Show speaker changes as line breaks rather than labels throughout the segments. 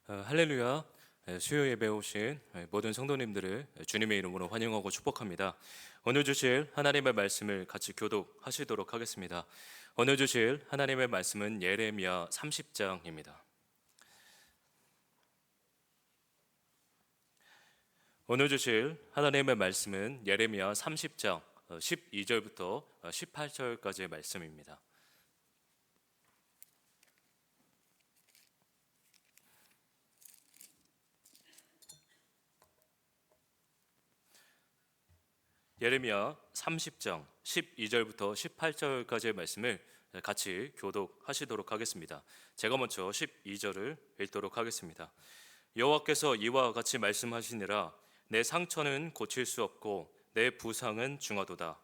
할렐루야. 수요 예배 오신 모든 성도님들을 주님의 이름으로 환영하고 축복합니다. 오늘 주실 하나님의 말씀을 같이 교독하시도록 하겠습니다. 오늘 주실 하나님의 말씀은 예레미야 30장입니다. 오늘 주실 하나님의 말씀은 예레미야 30장 12절부터 18절까지의 말씀입니다. 예레미야 30장 12절부터 18절까지의 말씀을 같이 교독하시도록 하겠습니다. 제가 먼저 12절을 읽도록 하겠습니다. 여호와께서 이와 같이 말씀하시니라. 내 상처는 고칠 수 없고 내 부상은 중하도다.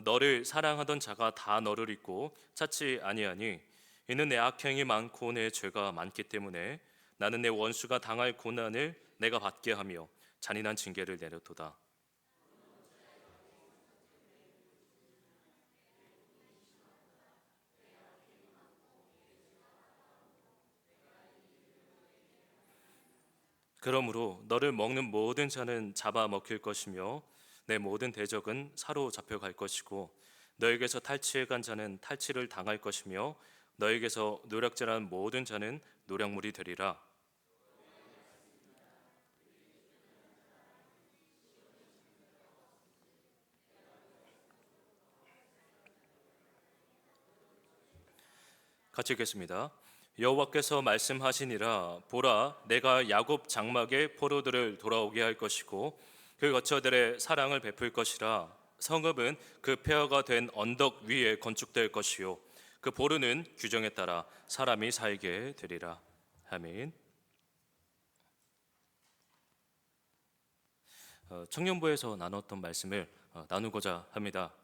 너를 사랑하던 자가 다 너를 잊고 찾지 아니하니 이는 내 악행이 많고 내 죄가 많기 때문에 나는 내 원수가 당할 고난을 내가 받게 하며 잔인한 징계를 내렸도다. 그러므로 너를 먹는 모든 자는 잡아먹힐 것이며 내 모든 대적은 사로잡혀 갈 것이고 너에게서 탈취해 간 자는 탈취를 당할 것이며 너에게서 노략질한 모든 자는 노략물이 되리라. 같이 읽겠습니다. 여호와께서 말씀하시니라. 보라, 내가 야곱 장막의 포로들을 돌아오게 할 것이고 그 거처들의 사랑을 베풀 것이라. 성읍은 그 폐허가 된 언덕 위에 건축될 것이요 그 보르는 규정에 따라 사람이 살게 되리라. 아멘. 청년부에서 나눴던 말씀을 나누고자 합니다.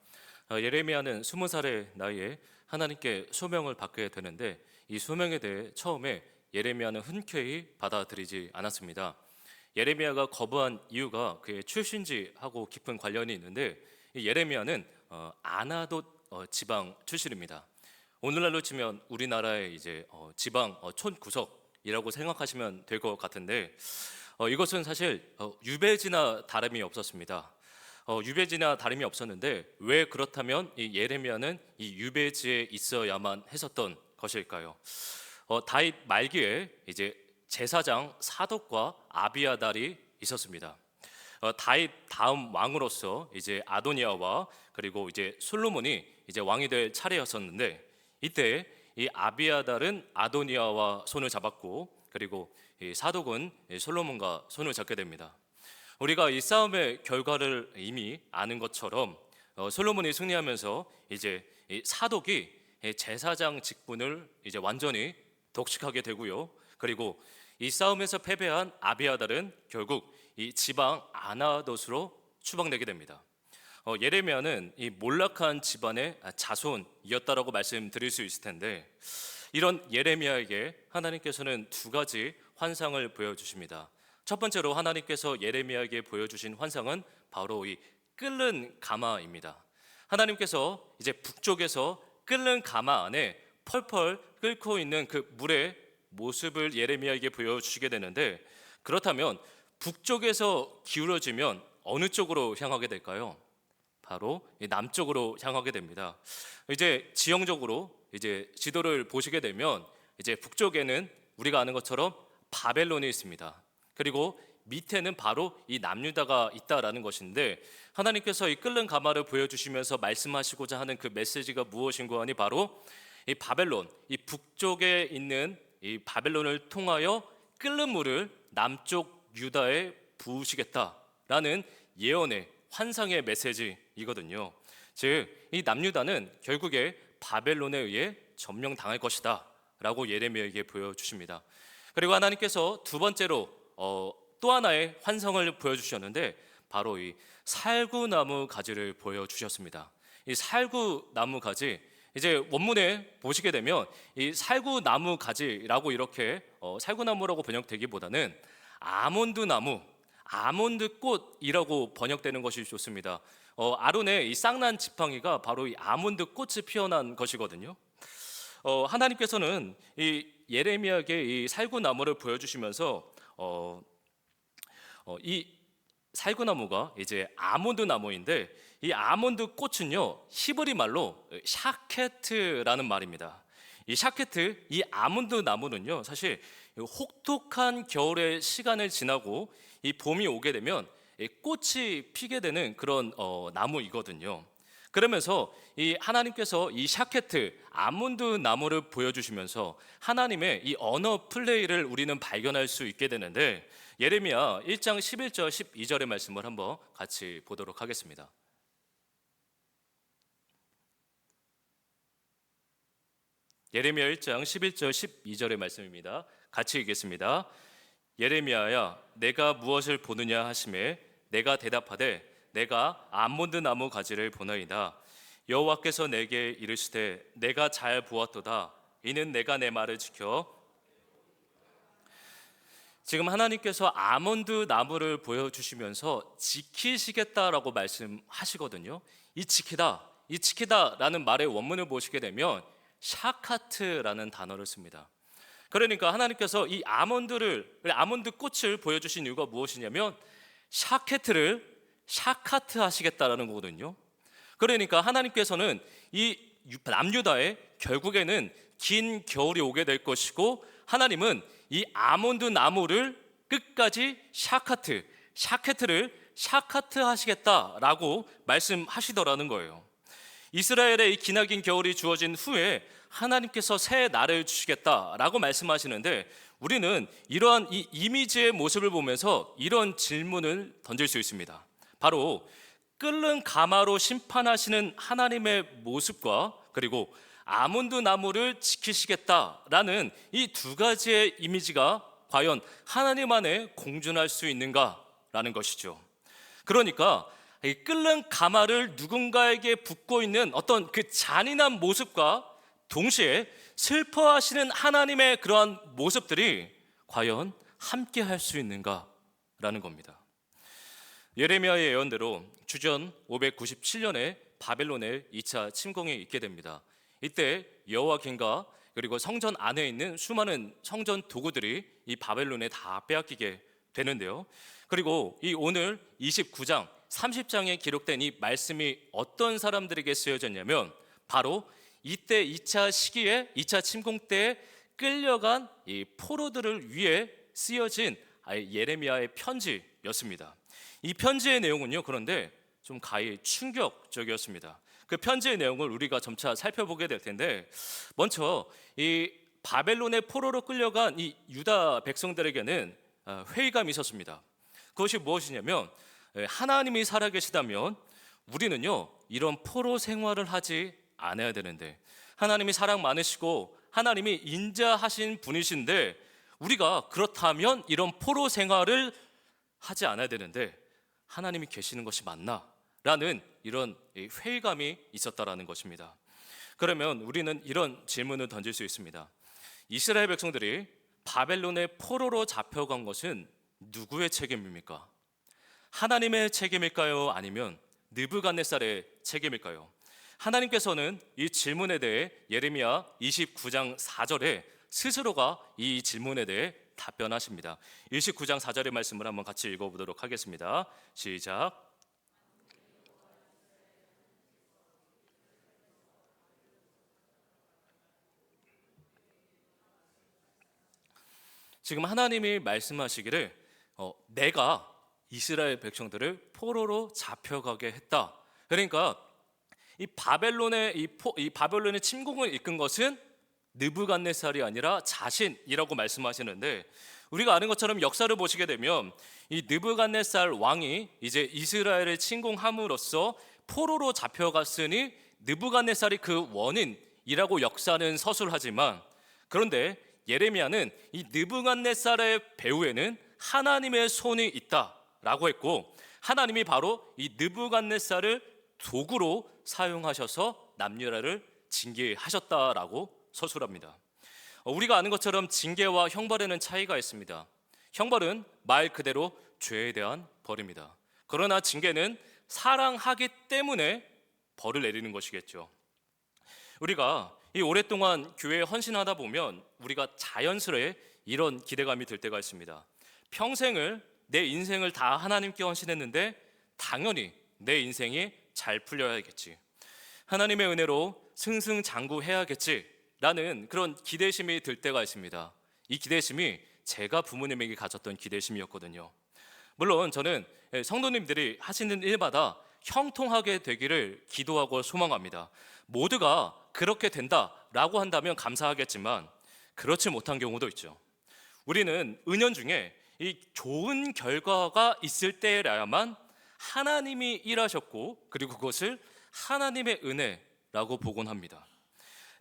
예레미야는 20살의 나이에 하나님께 소명을 받게 되는데 이 소명에 대해 처음에 예레미야는 흔쾌히 받아들이지 않았습니다. 예레미야가 거부한 이유가 그의 출신지하고 깊은 관련이 있는데 이 예레미야는 아나돗 지방 출신입니다. 오늘날로 치면 우리나라의 이제 지방 촌구석이라고 생각하시면 될 것 같은데 이것은 사실 유배지나 다름이 없었습니다. 유배지나 다름이 없었는데 왜 그렇다면 이 예레미야는 이 유배지에 있어야만 했었던 것일까요? 다윗 말기에 이제 제사장 사독과 아비아달이 있었습니다. 다윗 다음 왕으로서 이제 아도니아와 그리고 이제 솔로몬이 이제 왕이 될 차례였었는데 이때 이 아비아달은 아도니아와 손을 잡았고 그리고 이 사독은 솔로몬과 손을 잡게 됩니다. 우리가 이 싸움의 결과를 이미 아는 것처럼 솔로몬이 승리하면서 이제 이 사독이 제사장 직분을 이제 완전히 독식하게 되고요. 그리고 이 싸움에서 패배한 아비아달은 결국 이 지방 아나돗으로 추방되게 됩니다. 예레미야는 이 몰락한 집안의 자손이었다라고 말씀드릴 수 있을 텐데 이런 예레미야에게 하나님께서는 두 가지 환상을 보여주십니다. 첫 번째로 하나님께서 예레미야에게 보여주신 환상은 바로 이 끓는 가마입니다. 하나님께서 이제 북쪽에서 끓는 가마 안에 펄펄 끓고 있는 그 물의 모습을 예레미야에게 보여주시게 되는데 그렇다면 북쪽에서 기울어지면 어느 쪽으로 향하게 될까요? 바로 남쪽으로 향하게 됩니다. 이제 지형적으로 이제 지도를 보시게 되면 이제 북쪽에는 우리가 아는 것처럼 바벨론이 있습니다. 그리고 밑에는 바로 이 남유다가 있다라는 것인데 하나님께서 이 끓는 가마를 보여주시면서 말씀하시고자 하는 그 메시지가 무엇인고 하니 바로 이 바벨론, 이 북쪽에 있는 이 바벨론을 통하여 끓는 물을 남쪽 유다에 부으시겠다라는 예언의 환상의 메시지이거든요. 즉, 이 남유다는 결국에 바벨론에 의해 점령당할 것이다 라고 예레미야에게 보여주십니다. 그리고 하나님께서 두 번째로 또 하나의 환상을 보여주셨는데 바로 이 살구나무 가지를 보여주셨습니다. 이 살구나무 가지 이제 원문에 보시게 되면 이 살구나무 가지라고 이렇게 살구나무라고 번역되기보다는 아몬드 나무, 아몬드 꽃이라고 번역되는 것이 좋습니다. 아론의 이 쌍난 지팡이가 바로 이 아몬드 꽃이 피어난 것이거든요. 하나님께서는 이 예레미야에게 이 살구나무를 보여주시면서 이 살구나무가 이제 아몬드 나무인데, 이 아몬드 꽃은요 히브리 말로 샤케트라는 말입니다. 이 샤케트, 이 아몬드 나무는요 사실 혹독한 겨울의 시간을 지나고 이 봄이 오게 되면 이 꽃이 피게 되는 그런 나무이거든요. 그러면서 이 하나님께서 이 샤케트 아몬드 나무를 보여주시면서 하나님의 이 언어 플레이를 우리는 발견할 수 있게 되는데, 예레미야 1장 11절 12절의 말씀을 한번 같이 보도록 하겠습니다. 예레미야 1장 11절 12절의 말씀입니다. 같이 읽겠습니다. 예레미야야, 내가 무엇을 보느냐 하시매 내가 대답하되 내가 아몬드 나무 가지를 보나이다. 여호와께서 내게 이르시되 내가 잘 보았도다. 이는 내가 내 말을 지켜. 지금 하나님께서 아몬드 나무를 보여주시면서 지키시겠다라고 말씀하시거든요. 이 지키다라는 말의 원문을 보시게 되면 샤카트라는 단어를 씁니다. 그러니까 하나님께서 이 아몬드 꽃을 보여주신 이유가 무엇이냐면 샤카트 하시겠다라는 거거든요. 그러니까 하나님께서는 이 남유다에 결국에는 긴 겨울이 오게 될 것이고, 하나님은 이 아몬드 나무를 끝까지 샤케트를 샤카트 하시겠다라고 말씀하시더라는 거예요. 이스라엘의 이 기나긴 겨울이 주어진 후에 하나님께서 새 날을 주시겠다라고 말씀하시는데, 우리는 이러한 이 이미지의 모습을 보면서 이런 질문을 던질 수 있습니다. 바로 끓는 가마로 심판하시는 하나님의 모습과 그리고 아몬드 나무를 지키시겠다라는 이 두 가지의 이미지가 과연 하나님 안에 공존할 수 있는가라는 것이죠. 그러니까 이 끓는 가마를 누군가에게 붓고 있는 어떤 그 잔인한 모습과 동시에 슬퍼하시는 하나님의 그러한 모습들이 과연 함께 할 수 있는가라는 겁니다. 예레미야의 예언대로 주전 597년에 바벨론의 2차 침공이 있게 됩니다. 이때 여호와긴과 그리고 성전 안에 있는 수많은 성전 도구들이 이 바벨론에 다 빼앗기게 되는데요. 그리고 이 오늘 29장 30장에 기록된 이 말씀이 어떤 사람들에게 쓰여졌냐면, 바로 이때 2차 시기에 2차 침공 때에 끌려간 이 포로들을 위해 쓰여진 예레미야의 편지였습니다. 이 편지의 내용은요, 그런데 좀 가히 충격적이었습니다. 그 편지의 내용을 우리가 점차 살펴보게 될 텐데, 먼저 이 바벨론의 포로로 끌려간 이 유다 백성들에게는 회의감이 있었습니다. 그것이 무엇이냐면, 하나님이 살아계시다면 우리는요 이런 포로 생활을 하지 않아야 되는데, 하나님이 사랑 많으시고 하나님이 인자하신 분이신데 우리가 그렇다면 이런 포로 생활을 하지 않아야 되는데 하나님이 계시는 것이 맞나? 라는 이런 회의감이 있었다라는 것입니다. 그러면 우리는 이런 질문을 던질 수 있습니다. 이스라엘 백성들이 바벨론의 포로로 잡혀간 것은 누구의 책임입니까? 하나님의 책임일까요? 아니면 느부갓네살의 책임일까요? 하나님께서는 이 질문에 대해 예레미야 29장 4절에 스스로가 이 질문에 대해 답변하십니다. 29장 4절의 말씀을 한번 같이 읽어보도록 하겠습니다. 시작. 지금 하나님이 말씀하시기를 내가 이스라엘 백성들을 포로로 잡혀가게 했다. 그러니까 이 바벨론의 침공을 이끈 것은 느부갓네살이 아니라 자신이라고 말씀하시는데, 우리가 아는 것처럼 역사를 보시게 되면 이 느부갓네살 왕이 이제 이스라엘을 침공함으로써 포로로 잡혀갔으니 느부갓네살이 그 원인이라고 역사는 서술하지만, 그런데 예레미야는 이 느부갓네살의 배후에는 하나님의 손이 있다라고 했고, 하나님이 바로 이 느부갓네살을 도구로 사용하셔서 남유다를 징계하셨다라고 서술합니다. 우리가 아는 것처럼 징계와 형벌에는 차이가 있습니다. 형벌은 말 그대로 죄에 대한 벌입니다. 그러나 징계는 사랑하기 때문에 벌을 내리는 것이겠죠. 우리가 이 오랫동안 교회에 헌신하다 보면 우리가 자연스레 이런 기대감이 들 때가 있습니다. 평생을 내 인생을 다 하나님께 헌신했는데 당연히 내 인생이 잘 풀려야겠지, 하나님의 은혜로 승승장구해야겠지 라는 그런 기대심이 들 때가 있습니다. 이 기대심이 제가 부모님에게 가졌던 기대심이었거든요. 물론 저는 성도님들이 하시는 일마다 형통하게 되기를 기도하고 소망합니다. 모두가 그렇게 된다라고 한다면 감사하겠지만 그렇지 못한 경우도 있죠. 우리는 은연중에 이 좋은 결과가 있을 때라야만 하나님이 일하셨고, 그리고 그것을 하나님의 은혜라고 보곤 합니다.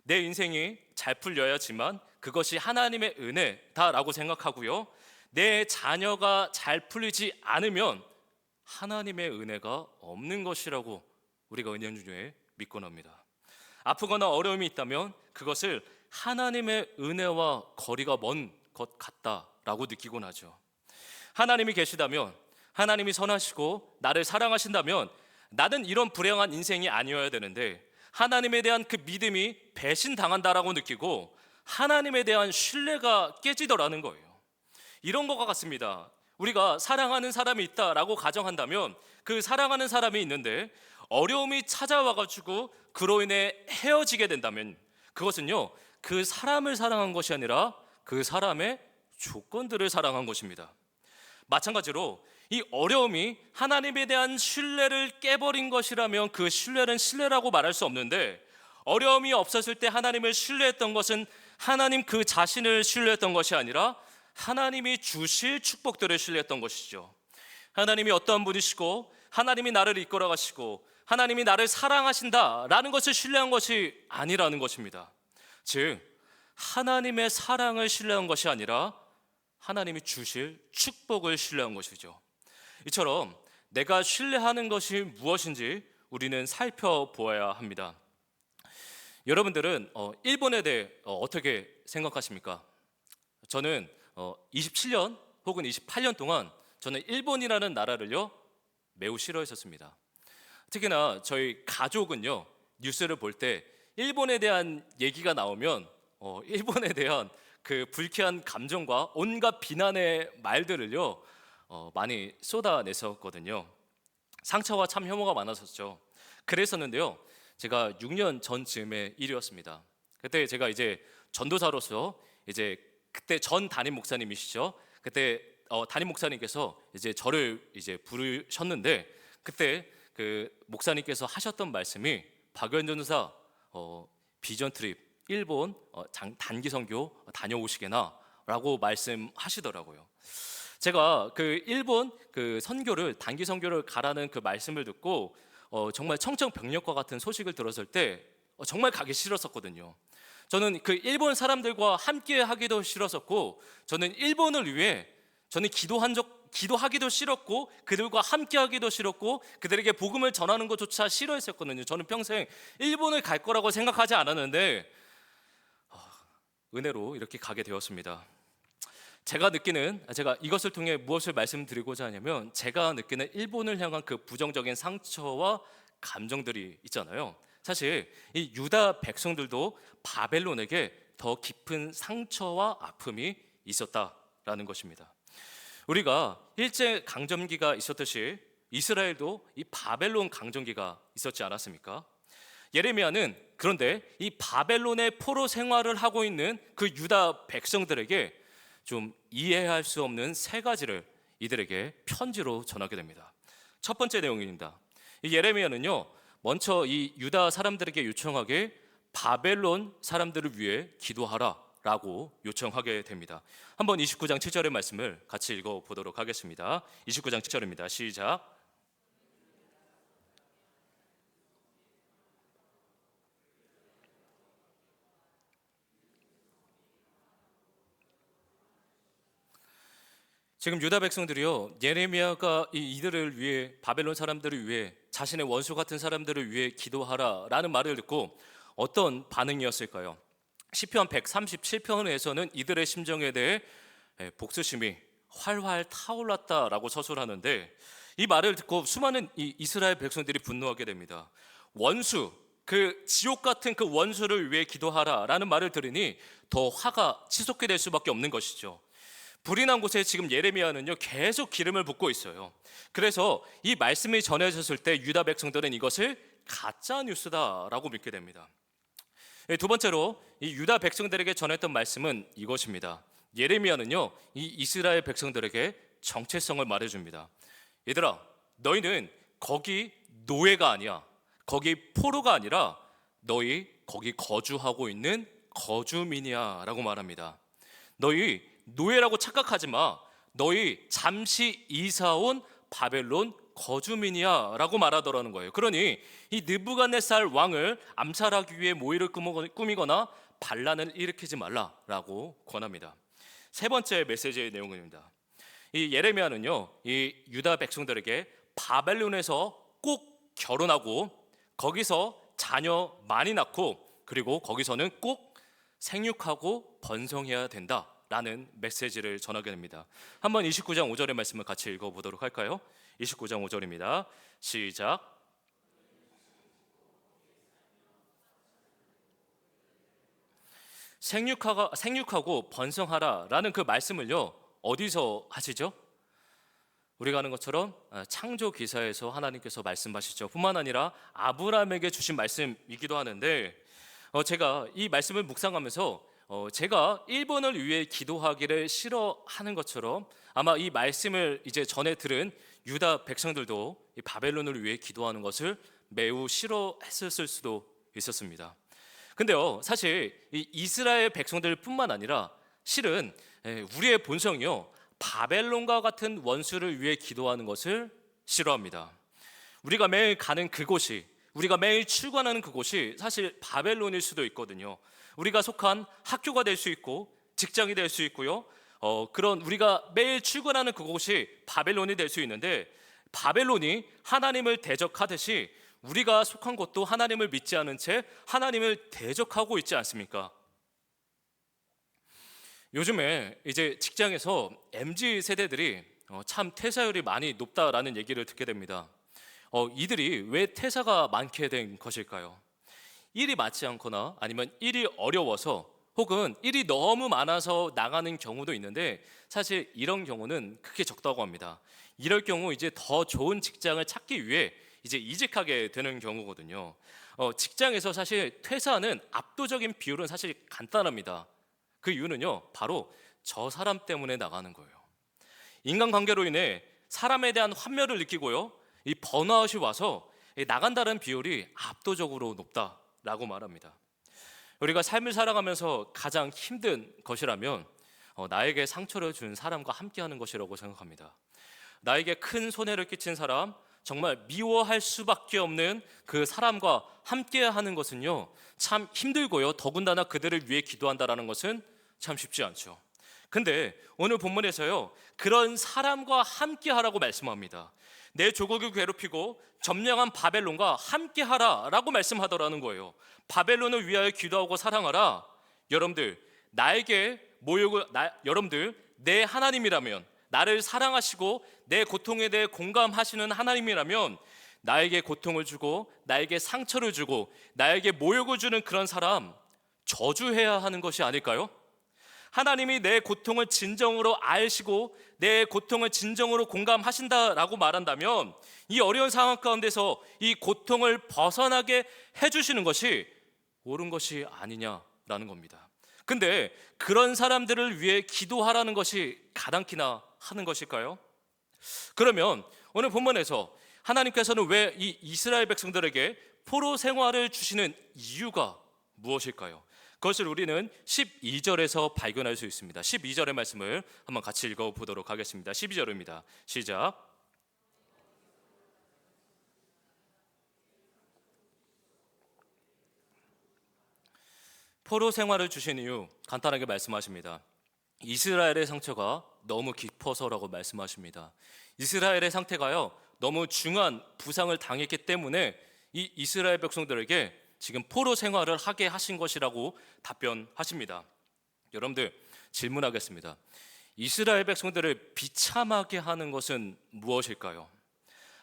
내 인생이 잘 풀려야지만 그것이 하나님의 은혜다라고 생각하고요, 내 자녀가 잘 풀리지 않으면 하나님의 은혜가 없는 것이라고 우리가 은연중에 믿곤 합니다. 아프거나 어려움이 있다면 그것을 하나님의 은혜와 거리가 먼 것 같다라고 느끼곤 하죠. 하나님이 계시다면, 하나님이 선하시고 나를 사랑하신다면 나는 이런 불행한 인생이 아니어야 되는데 하나님에 대한 그 믿음이 배신당한다라고 느끼고 하나님에 대한 신뢰가 깨지더라는 거예요. 이런 것과 같습니다. 우리가 사랑하는 사람이 있다라고 가정한다면 그 사랑하는 사람이 있는데 어려움이 찾아와가지고 그로 인해 헤어지게 된다면 그것은요, 그 사람을 사랑한 것이 아니라 그 사람의 조건들을 사랑한 것입니다. 마찬가지로 이 어려움이 하나님에 대한 신뢰를 깨버린 것이라면 그 신뢰는 신뢰라고 말할 수 없는데, 어려움이 없었을 때 하나님을 신뢰했던 것은 하나님 그 자신을 신뢰했던 것이 아니라 하나님이 주실 축복들을 신뢰했던 것이죠. 하나님이 어떠한 분이시고 하나님이 나를 이끌어 가시고 하나님이 나를 사랑하신다라는 것을 신뢰한 것이 아니라는 것입니다. 즉 하나님의 사랑을 신뢰한 것이 아니라 하나님이 주실 축복을 신뢰한 것이죠. 이처럼 내가 신뢰하는 것이 무엇인지 우리는 살펴보아야 합니다. 여러분들은 일본에 대해 어떻게 생각하십니까? 저는 27년 혹은 28년 동안 저는 일본이라는 나라를요 매우 싫어했었습니다. 특히나 저희 가족은요 뉴스를 볼 때 일본에 대한 얘기가 나오면 일본에 대한 그 불쾌한 감정과 온갖 비난의 말들을요 많이 쏟아냈었거든요. 상처와 참 혐오가 많았었죠. 그랬었는데요, 제가 6년 전쯤의 일이었습니다. 그때 제가 이제 전도사로서 이제 그때 전 담임 목사님이시죠. 그때 담임 목사님께서 이제 저를 이제 부르셨는데 그때 그 목사님께서 하셨던 말씀이 박연 전도사 비전 트립 일본 단기 선교 다녀오시게나라고 말씀하시더라고요. 제가 그 일본 그 선교를 단기 선교를 가라는 그 말씀을 듣고 정말 청천벽력과 같은 소식을 들었을 때 정말 가기 싫었었거든요. 저는 그 일본 사람들과 함께 하기도 싫었었고, 저는 일본을 위해 저는 기도하기도 싫었고, 그들과 함께 하기도 싫었고, 그들에게 복음을 전하는 것조차 싫어했었거든요. 저는 평생 일본을 갈 거라고 생각하지 않았는데 은혜로 이렇게 가게 되었습니다. 제가 이것을 통해 무엇을 말씀드리고자 하냐면, 제가 느끼는 일본을 향한 그 부정적인 상처와 감정들이 있잖아요. 사실 이 유다 백성들도 바벨론에게 더 깊은 상처와 아픔이 있었다라는 것입니다. 우리가 일제 강점기가 있었듯이 이스라엘도 이 바벨론 강점기가 있었지 않았습니까? 예레미야는 그런데 이 바벨론의 포로 생활을 하고 있는 그 유다 백성들에게 좀 이해할 수 없는 세 가지를 이들에게 편지로 전하게 됩니다. 첫 번째 내용입니다. 이 예레미야는요 먼저 이 유다 사람들에게 요청하게 바벨론 사람들을 위해 기도하라라고 요청하게 됩니다. 한번 29장 7절의 말씀을 같이 읽어보도록 하겠습니다. 29장 7절입니다. 시작. 지금 유다 백성들이요 예레미야가 이들을 위해, 바벨론 사람들을 위해, 자신의 원수 같은 사람들을 위해 기도하라라는 말을 듣고 어떤 반응이었을까요? 시편 137편에서는 이들의 심정에 대해 복수심이 활활 타올랐다라고 서술하는데, 이 말을 듣고 수많은 이 이스라엘 백성들이 분노하게 됩니다. 원수, 그 지옥 같은 그 원수를 위해 기도하라라는 말을 들으니 더 화가 치솟게 될 수밖에 없는 것이죠. 불이 난 곳에 지금 예레미야는요 계속 기름을 붓고 있어요. 그래서 이 말씀이 전해졌을 때 유다 백성들은 이것을 가짜 뉴스다라고 믿게 됩니다. 두 번째로 이 유다 백성들에게 전했던 말씀은 이것입니다. 예레미야는요 이 이스라엘 백성들에게 정체성을 말해줍니다. 얘들아, 너희는 거기 노예가 아니야. 거기 포로가 아니라 너희 거기 거주하고 있는 거주민이야 라고 말합니다. 너희 노예라고 착각하지 마. 너희 잠시 이사 온 바벨론 거주민이야 라고 말하더라는 거예요. 그러니 이 느부갓네살 왕을 암살하기 위해 모의를 꾸미거나 반란을 일으키지 말라라고 권합니다. 세 번째 메시지의 내용입니다. 이 예레미야는요 이 유다 백성들에게 바벨론에서 꼭 결혼하고 거기서 자녀 많이 낳고 그리고 거기서는 꼭 생육하고 번성해야 된다라는 메시지를 전하게 됩니다. 한번 29장 5절의 말씀을 같이 읽어보도록 할까요? 29장 5절입니다. 시작. 생육하고 번성하라라는 그 말씀을요 어디서 하시죠? 우리가 아는 것처럼 창조 기사에서 하나님께서 말씀하시죠. 뿐만 아니라 아브라함에게 주신 말씀이기도 하는데 제가 이 말씀을 묵상하면서 제가 일본을 위해 기도하기를 싫어하는 것처럼 아마 이 말씀을 이제 전에 들은 유다 백성들도 이 바벨론을 위해 기도하는 것을 매우 싫어했을 수도 있었습니다. 근데요 사실 이 이스라엘 백성들뿐만 아니라 실은 우리의 본성이요 바벨론과 같은 원수를 위해 기도하는 것을 싫어합니다. 우리가 매일 가는 그곳이, 우리가 매일 출근하는 그곳이 사실 바벨론일 수도 있거든요. 우리가 속한 학교가 될 수 있고 직장이 될 수 있고요. 그런 우리가 매일 출근하는 그곳이 바벨론이 될 수 있는데 바벨론이 하나님을 대적하듯이 우리가 속한 곳도 하나님을 믿지 않은 채 하나님을 대적하고 있지 않습니까? 요즘에 이제 직장에서 MZ 세대들이 참 퇴사율이 많이 높다라는 얘기를 듣게 됩니다. 이들이 왜 퇴사가 많게 된 것일까요? 일이 맞지 않거나 아니면 일이 어려워서 혹은 일이 너무 많아서 나가는 경우도 있는데 사실 이런 경우는 크게 적다고 합니다. 이럴 경우 이제 더 좋은 직장을 찾기 위해 이제 이직하게 되는 경우거든요. 직장에서 사실 퇴사하는 압도적인 비율은 사실 간단합니다. 그 이유는요 바로 저 사람 때문에 나가는 거예요. 인간관계로 인해 사람에 대한 환멸을 느끼고요 이 번아웃이 와서 나간다는 비율이 압도적으로 높다라고 말합니다. 우리가 삶을 살아가면서 가장 힘든 것이라면 나에게 상처를 준 사람과 함께하는 것이라고 생각합니다. 나에게 큰 손해를 끼친 사람, 정말 미워할 수밖에 없는 그 사람과 함께하는 것은요 참 힘들고요 더군다나 그들을 위해 기도한다라는 것은 참 쉽지 않죠. 근데 오늘 본문에서요 그런 사람과 함께하라고 말씀합니다. 내 조국을 괴롭히고 점령한 바벨론과 함께하라라고 말씀하더라는 거예요. 바벨론을 위하여 기도하고 사랑하라. 여러분들 여러분들 내 하나님이라면, 나를 사랑하시고 내 고통에 대해 공감하시는 하나님이라면 나에게 고통을 주고 나에게 상처를 주고 나에게 모욕을 주는 그런 사람 저주해야 하는 것이 아닐까요? 하나님이 내 고통을 진정으로 아시고 내 고통을 진정으로 공감하신다라고 말한다면 이 어려운 상황 가운데서 이 고통을 벗어나게 해주시는 것이 옳은 것이 아니냐라는 겁니다. 근데 그런 사람들을 위해 기도하라는 것이 가당키나 하는 것일까요? 그러면 오늘 본문에서 하나님께서는 왜 이 이스라엘 백성들에게 포로 생활을 주시는 이유가 무엇일까요? 그것을 우리는 12절에서 발견할 수 있습니다. 12절의 말씀을 한번 같이 읽어보도록 하겠습니다. 12절입니다. 시작. 포로 생활을 주신 이유 간단하게 말씀하십니다. 이스라엘의 상처가 너무 깊어서라고 말씀하십니다. 이스라엘의 상태가요 너무 중한 부상을 당했기 때문에 이 이스라엘 백성들에게 지금 포로 생활을 하게 하신 것이라고 답변하십니다. 여러분들 질문하겠습니다. 이스라엘 백성들을 비참하게 하는 것은 무엇일까요?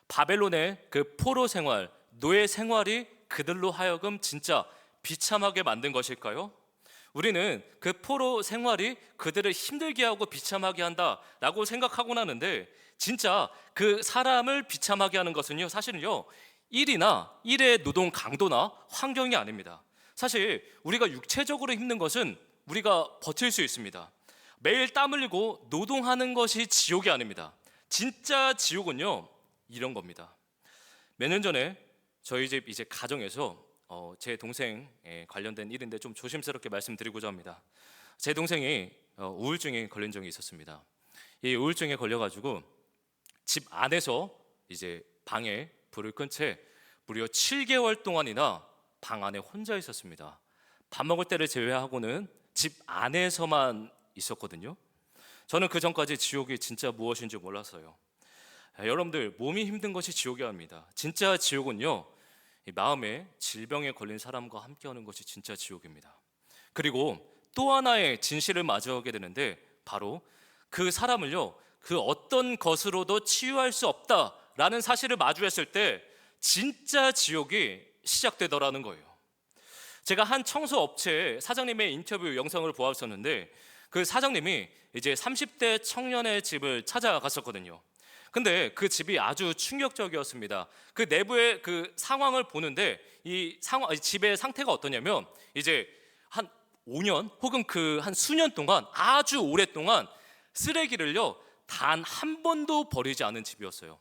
바벨론의 그 포로 생활, 노예 생활이 그들로 하여금 진짜 비참하게 만든 것일까요? 우리는 그 포로 생활이 그들을 힘들게 하고 비참하게 한다라고 생각하곤 하는데, 진짜 그 사람을 비참하게 하는 것은요, 사실은요, 일의 노동 강도나 환경이 아닙니다. 사실 우리가 육체적으로 힘든 것은 우리가 버틸 수 있습니다. 매일 땀 흘리고 노동하는 것이 지옥이 아닙니다. 진짜 지옥은요, 이런 겁니다. 몇 년 전에 저희 집 이제 가정에서 제 동생에 관련된 일인데 좀 조심스럽게 말씀드리고자 합니다. 제 동생이 우울증에 걸린 적이 있었습니다. 이 우울증에 걸려가지고 집 안에서 이제 방에 불을 끈 채 무려 7개월 동안이나 방 안에 혼자 있었습니다. 밥 먹을 때를 제외하고는 집 안에서만 있었거든요. 저는 그 전까지 지옥이 진짜 무엇인지 몰랐어요. 여러분들, 몸이 힘든 것이 지옥이 아닙니다. 진짜 지옥은요, 이 마음에 질병에 걸린 사람과 함께하는 것이 진짜 지옥입니다. 그리고 또 하나의 진실을 마주하게 되는데, 바로 그 사람을요, 그 어떤 것으로도 치유할 수 없다라는 사실을 마주했을 때 진짜 지옥이 시작되더라는 거예요. 제가 한 청소업체 사장님의 인터뷰 영상을 보았었는데, 그 사장님이 이제 30대 청년의 집을 찾아갔었거든요. 근데 그 집이 아주 충격적이었습니다. 그 내부의 그 상황을 보는데, 이 집의 상태가 어떠냐면, 이제 한 5년 혹은 그 한 수년 동안, 아주 오랫동안 쓰레기를요 단 한 번도 버리지 않은 집이었어요.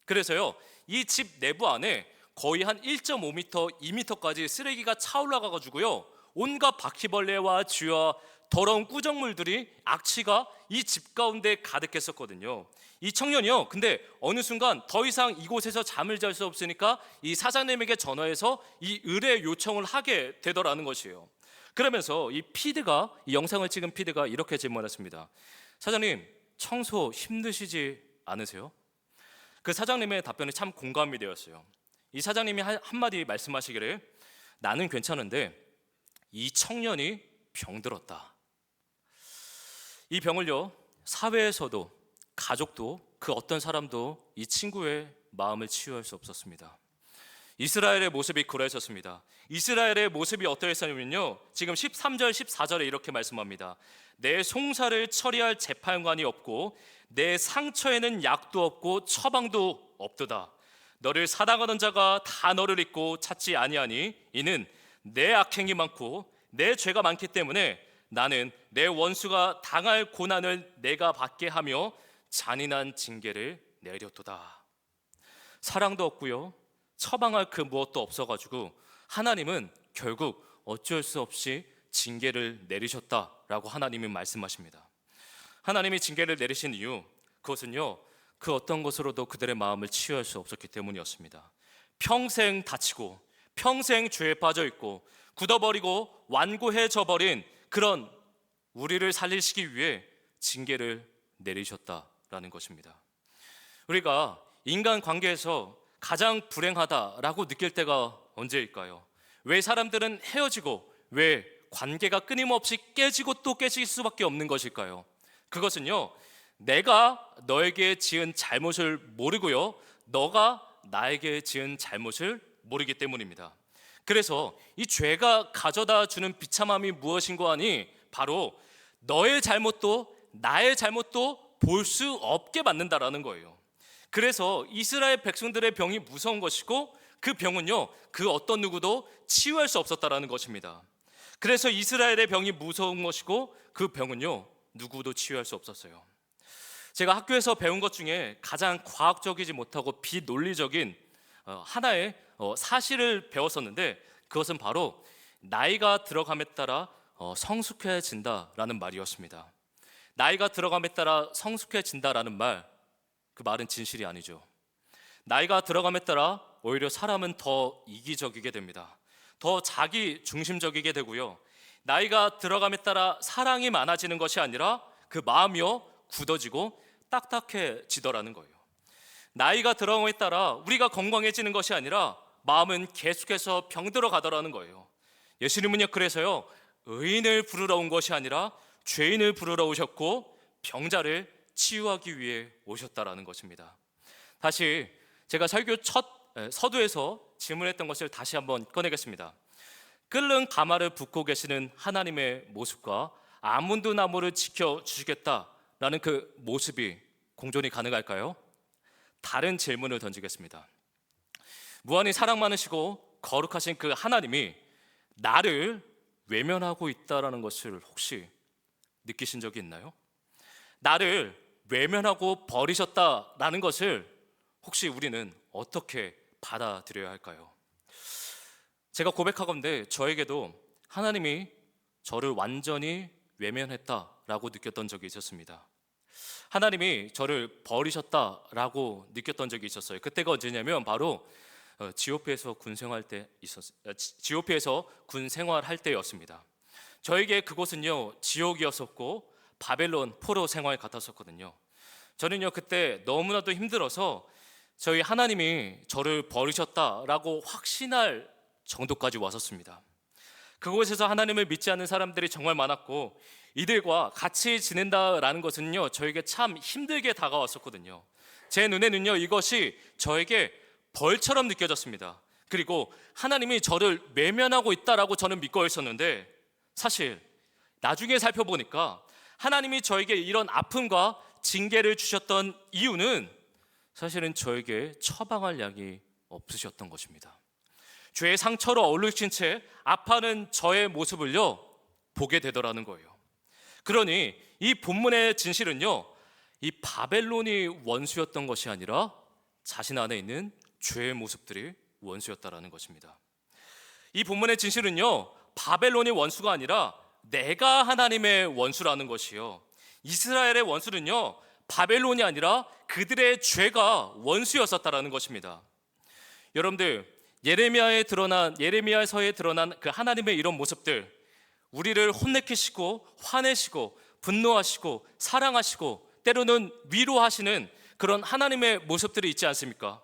그래서요, 이 집 내부 안에 거의 한 1.5m, 2m까지 쓰레기가 차올라가 가지고요, 온갖 바퀴벌레와 쥐와 더러운 꾸정물들이, 악취가 이 집 가운데 가득했었거든요. 이 청년이요, 근데 어느 순간 더 이상 이곳에서 잠을 잘 수 없으니까 이 사장님에게 전화해서 이 의뢰 요청을 하게 되더라는 것이에요. 그러면서 이 영상을 찍은 피드가 이렇게 질문했습니다. 사장님, 청소 힘드시지 않으세요? 그 사장님의 답변이 참 공감이 되었어요. 이 사장님이 한마디 말씀하시기를, 나는 괜찮은데 이 청년이 병들었다. 이 병을요, 사회에서도 가족도 그 어떤 사람도 이 친구의 마음을 치유할 수 없었습니다. 이스라엘의 모습이 그러했었습니다. 이스라엘의 모습이 어떠했었냐면요, 지금 13절 14절에 이렇게 말씀합니다. 내 송사를 처리할 재판관이 없고 내 상처에는 약도 없고 처방도 없도다. 너를 사랑하는 자가 다 너를 잊고 찾지 아니하니 이는 내 악행이 많고 내 죄가 많기 때문에 나는 내 원수가 당할 고난을 내가 받게 하며 잔인한 징계를 내렸도다. 사랑도 없고요, 처방할 그 무엇도 없어가지고 하나님은 결국 어쩔 수 없이 징계를 내리셨다라고 하나님은 말씀하십니다. 하나님이 징계를 내리신 이유, 그것은요, 그 어떤 것으로도 그들의 마음을 치유할 수 없었기 때문이었습니다. 평생 다치고 평생 죄에 빠져 있고 굳어버리고 완고해져 버린 그런 우리를 살리시기 위해 징계를 내리셨다라는 것입니다. 우리가 인간 관계에서 가장 불행하다라고 느낄 때가 언제일까요? 왜 사람들은 헤어지고 왜 관계가 끊임없이 깨지고 또 깨질 수밖에 없는 것일까요? 그것은요, 내가 너에게 지은 잘못을 모르고요, 너가 나에게 지은 잘못을 모르기 때문입니다. 그래서 이 죄가 가져다 주는 비참함이 무엇인고 하니, 바로 너의 잘못도 나의 잘못도 볼 수 없게 만든다라는 거예요. 그래서 이스라엘 백성들의 병이 무서운 것이고, 그 병은요, 그 어떤 누구도 치유할 수 없었다라는 것입니다. 그래서 이스라엘의 병이 무서운 것이고, 그 병은요, 누구도 치유할 수 없었어요. 제가 학교에서 배운 것 중에 가장 과학적이지 못하고 비논리적인 하나의 사실을 배웠었는데, 그것은 바로 나이가 들어감에 따라 성숙해진다라는 말이었습니다. 나이가 들어감에 따라 성숙해진다라는 말, 그 말은 진실이 아니죠. 나이가 들어감에 따라 오히려 사람은 더 이기적이게 됩니다. 더 자기 중심적이게 되고요, 나이가 들어감에 따라 사랑이 많아지는 것이 아니라 그 마음이요, 굳어지고 딱딱해지더라는 거예요. 나이가 들어감에 따라 우리가 건강해지는 것이 아니라 마음은 계속해서 병들어 가더라는 거예요. 예수님은요, 그래서요, 의인을 부르러 온 것이 아니라 죄인을 부르러 오셨고 병자를 치유하기 위해 오셨다라는 것입니다. 다시 제가 설교 첫 서두에서 질문했던 것을 다시 한번 꺼내겠습니다. 끓는 가마를 붓고 계시는 하나님의 모습과 아몬드 나무를 지켜주시겠다라는 그 모습이 공존이 가능할까요? 다른 질문을 던지겠습니다. 무한히 사랑 많으시고 거룩하신 그 하나님이 나를 외면하고 있다라는 것을 혹시 느끼신 적이 있나요? 나를 외면하고 버리셨다라는 것을 혹시 우리는 어떻게 받아들여야 할까요? 제가 고백하건대 저에게도 하나님이 저를 완전히 외면했다라고 느꼈던 적이 있었습니다. 하나님이 저를 버리셨다라고 느꼈던 적이 있었어요. 그때가 언제냐면 바로 GOP에서 군 생활할 때였습니다. 저에게 그곳은요 지옥이었었고 바벨론 포로 생활 같았었거든요. 저는요 그때 너무나도 힘들어서 저희 하나님이 저를 버리셨다라고 확신할 정도까지 왔었습니다. 그곳에서 하나님을 믿지 않는 사람들이 정말 많았고 이들과 같이 지낸다라는 것은요 저에게 참 힘들게 다가왔었거든요. 제 눈에는요 이것이 저에게 벌처럼 느껴졌습니다. 그리고 하나님이 저를 외면하고 있다라고 저는 믿고 있었는데 사실 나중에 살펴보니까 하나님이 저에게 이런 아픔과 징계를 주셨던 이유는 사실은 저에게 처방할 약이 없으셨던 것입니다. 죄의 상처로 얼룩진 채 아파하는 저의 모습을요 보게 되더라는 거예요. 그러니 이 본문의 진실은요 이 바벨론이 원수였던 것이 아니라 자신 안에 있는 죄의 모습들이 원수였다라는 것입니다. 이 본문의 진실은요 바벨론이 원수가 아니라 내가 하나님의 원수라는 것이요, 이스라엘의 원수는요 바벨론이 아니라 그들의 죄가 원수였었다라는 것입니다. 여러분들 예레미야서에 드러난 그 하나님의 이런 모습들, 우리를 혼내키시고 화내시고 분노하시고 사랑하시고 때로는 위로하시는 그런 하나님의 모습들이 있지 않습니까?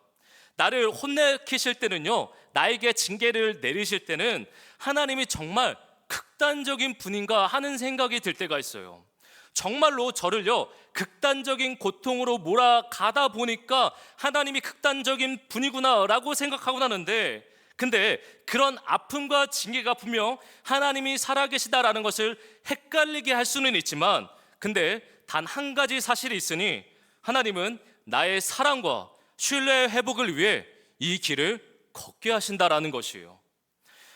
나를 혼내키실 때는요 나에게 징계를 내리실 때는 하나님이 정말 극단적인 분인가 하는 생각이 들 때가 있어요. 정말로 저를요 극단적인 고통으로 몰아가다 보니까 하나님이 극단적인 분이구나라고 생각하고 나는데, 근데 그런 아픔과 징계가 분명 하나님이 살아계시다라는 것을 헷갈리게 할 수는 있지만, 근데 단 한 가지 사실이 있으니 하나님은 나의 사랑과 신뢰의 회복을 위해 이 길을 걷게 하신다라는 것이에요.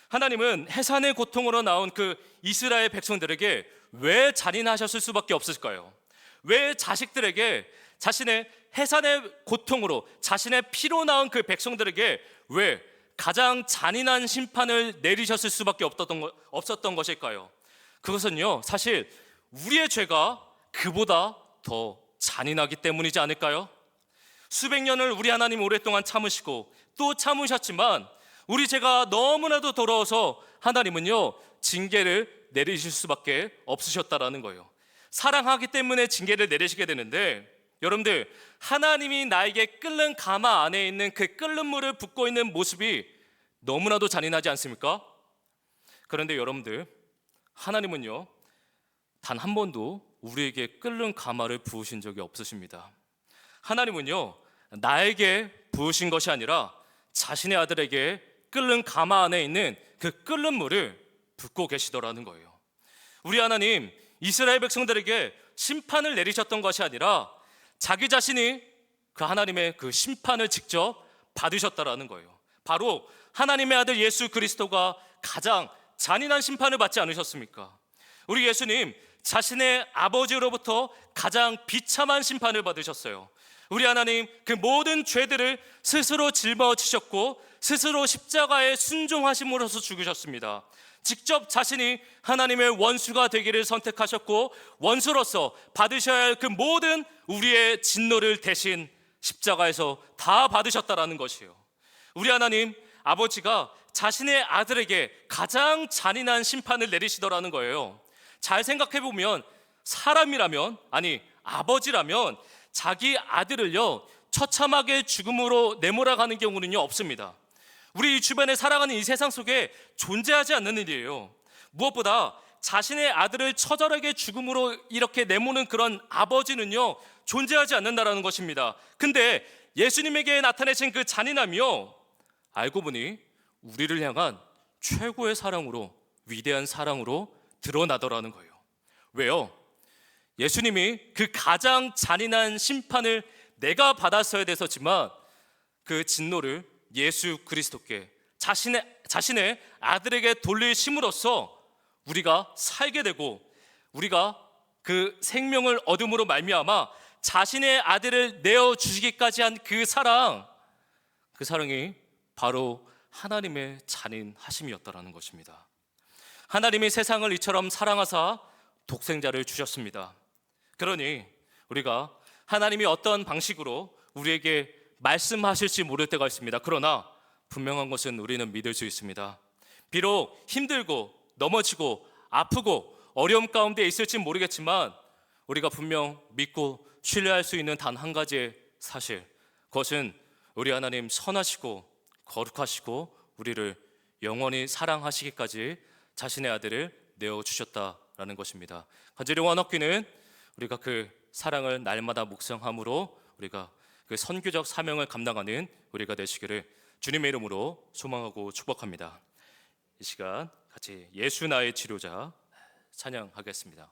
하나님은 해산의 고통으로 나온 그 이스라엘 백성들에게 왜 잔인하셨을 수밖에 없을까요? 왜 자식들에게 자신의 해산의 고통으로 자신의 피로 낳은 그 백성들에게 왜 가장 잔인한 심판을 내리셨을 수밖에 없었던 것일까요? 그것은요 사실 우리의 죄가 그보다 더 잔인하기 때문이지 않을까요? 수백 년을 우리 하나님 오랫동안 참으시고 또 참으셨지만 우리 죄가 너무나도 더러워서 하나님은요 징계를 내리실 수밖에 없으셨다라는 거예요. 사랑하기 때문에 징계를 내리시게 되는데, 여러분들 하나님이 나에게 끓는 가마 안에 있는 그 끓는 물을 붓고 있는 모습이 너무나도 잔인하지 않습니까? 그런데 여러분들 하나님은요 단 한 번도 우리에게 끓는 가마를 부으신 적이 없으십니다. 하나님은요 나에게 부으신 것이 아니라 자신의 아들에게 끓는 가마 안에 있는 그 끓는 물을 붓고 계시더라는 거예요. 우리 하나님 이스라엘 백성들에게 심판을 내리셨던 것이 아니라 자기 자신이 그 하나님의 그 심판을 직접 받으셨다라는 거예요. 바로 하나님의 아들 예수 그리스도가 가장 잔인한 심판을 받지 않으셨습니까? 우리 예수님 자신의 아버지로부터 가장 비참한 심판을 받으셨어요. 우리 하나님 그 모든 죄들을 스스로 짊어지셨고 스스로 십자가에 순종하심으로써 죽으셨습니다. 직접 자신이 하나님의 원수가 되기를 선택하셨고 원수로서 받으셔야 할 그 모든 우리의 진노를 대신 십자가에서 다 받으셨다라는 것이에요. 우리 하나님 아버지가 자신의 아들에게 가장 잔인한 심판을 내리시더라는 거예요. 잘 생각해 보면 사람이라면, 아니 아버지라면 자기 아들을요 처참하게 죽음으로 내몰아가는 경우는요 없습니다. 우리 주변에 살아가는 이 세상 속에 존재하지 않는 일이에요. 무엇보다 자신의 아들을 처절하게 죽음으로 이렇게 내모는 그런 아버지는요, 존재하지 않는다라는 것입니다. 근데 예수님에게 나타내신 그 잔인함이요, 알고 보니 우리를 향한 최고의 사랑으로, 위대한 사랑으로 드러나더라는 거예요. 왜요? 예수님이 그 가장 잔인한 심판을 내가 받았어야 됐었지만 그 진노를 예수 그리스도께 자신의 아들에게 돌리심으로써 우리가 살게 되고, 우리가 그 생명을 얻음으로 말미암아 자신의 아들을 내어주시기까지 한 그 사랑이 바로 하나님의 잔인하심이었다라는 것입니다. 하나님이 세상을 이처럼 사랑하사 독생자를 주셨습니다. 그러니 우리가 하나님이 어떤 방식으로 우리에게 말씀하실지 모를 때가 있습니다. 그러나 분명한 것은 우리는 믿을 수 있습니다. 비록 힘들고 넘어지고 아프고 어려움 가운데 있을지 모르겠지만 우리가 분명 믿고 신뢰할 수 있는 단 한 가지의 사실, 그것은 우리 하나님 선하시고 거룩하시고 우리를 영원히 사랑하시기까지 자신의 아들을 내어주셨다라는 것입니다. 간절히 원하기는 우리가 그 사랑을 날마다 묵상함으로 우리가 그 선교적 사명을 감당하는 우리가 되시기를 주님의 이름으로 소망하고 축복합니다. 이 시간 같이 예수 나의 치료자 찬양하겠습니다.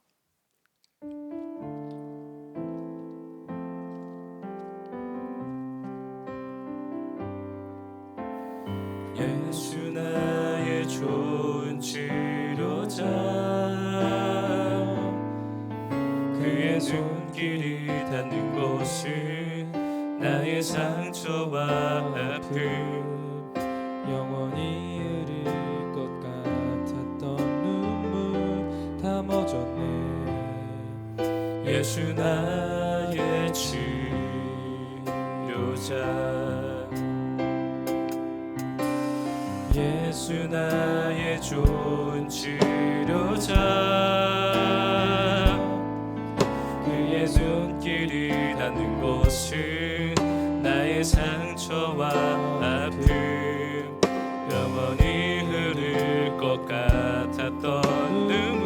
예수 나의 좋은 치료자, 그의 손길이 닿는 곳은 나의 상처와 아픔,
영원히 흐를 것 같았던 눈물 다 멎었네.
예수 나의 치료자, 예수 나의 좋은 치료자, 그의 손길이 닿는 곳은 나의 상처와 아픔, 영원히 흐를 것 같았던 눈물